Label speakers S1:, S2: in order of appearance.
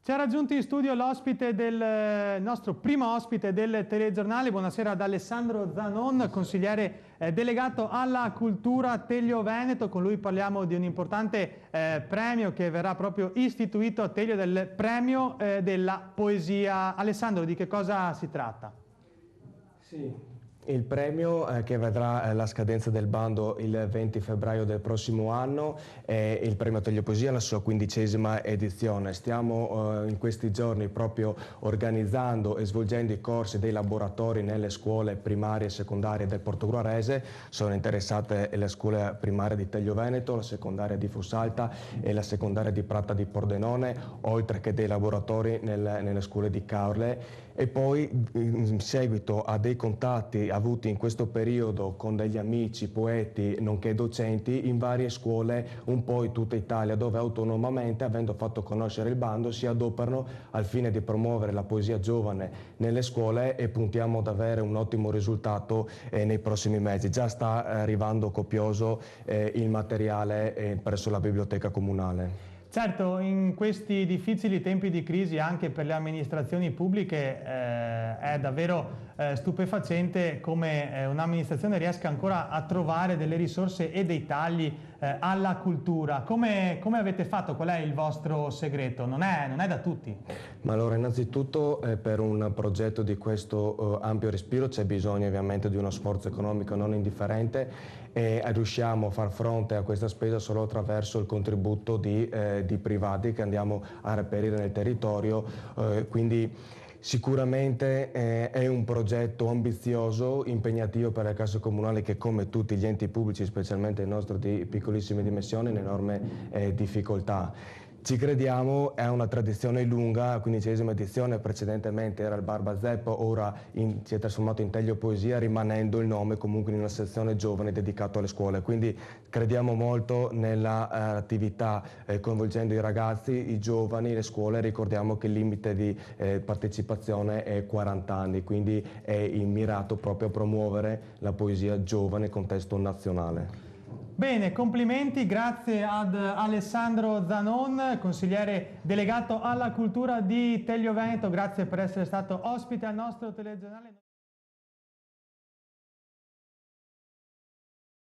S1: Ci ha raggiunto in studio l'ospite del nostro primo ospite del telegiornale. Buonasera ad Alessandro Zanon, consigliere delegato alla cultura Teglio Veneto. Con lui parliamo di un importante premio che verrà proprio istituito a Teglio, del premio della poesia. Alessandro, di che cosa si tratta?
S2: Sì. Il premio che vedrà la scadenza del bando il 20 febbraio del prossimo anno è il premio Teglio Poesia, la sua 15ª edizione. Stiamo in questi giorni proprio organizzando e svolgendo i corsi dei laboratori nelle scuole primarie e secondarie del Portogruarese. Sono interessate le scuole primarie di Teglio Veneto, la secondaria di Fossalta e la secondaria di Pratta di Pordenone, oltre che dei laboratori nelle scuole di Caorle. E poi in seguito a dei contatti avuti in questo periodo con degli amici, poeti, nonché docenti in varie scuole un po' in tutta Italia, dove autonomamente, avendo fatto conoscere il bando, si adoperano al fine di promuovere la poesia giovane nelle scuole e puntiamo ad avere un ottimo risultato nei prossimi mesi. Già sta arrivando copioso il materiale presso la biblioteca comunale.
S1: Certo, in questi difficili tempi di crisi anche per le amministrazioni pubbliche è davvero stupefacente come un'amministrazione riesca ancora a trovare delle risorse e dei tagli alla cultura. Come avete fatto? Qual è il vostro segreto? Non è da tutti.
S2: Ma allora, innanzitutto per un progetto di questo ampio respiro c'è bisogno ovviamente di uno sforzo economico non indifferente e riusciamo a far fronte a questa spesa solo attraverso il contributo di privati che andiamo a reperire nel territorio, quindi sicuramente è un progetto ambizioso, impegnativo per le casse comunali che, come tutti gli enti pubblici, specialmente il nostro di piccolissime dimensioni, in enorme difficoltà. Ci crediamo, è una tradizione lunga, la 15ª edizione, precedentemente era il Barba Zeppo, ora si è trasformato in Teglio Poesia, rimanendo il nome comunque in una sezione giovane dedicato alle scuole. Quindi crediamo molto nell'attività coinvolgendo i ragazzi, i giovani, le scuole. Ricordiamo che il limite di partecipazione è 40 anni, quindi è immirato proprio a promuovere la poesia giovane nel contesto nazionale.
S1: Bene, complimenti, grazie ad Alessandro Zanon, consigliere delegato alla cultura di Teglio Veneto, grazie per essere stato ospite al nostro telegiornale.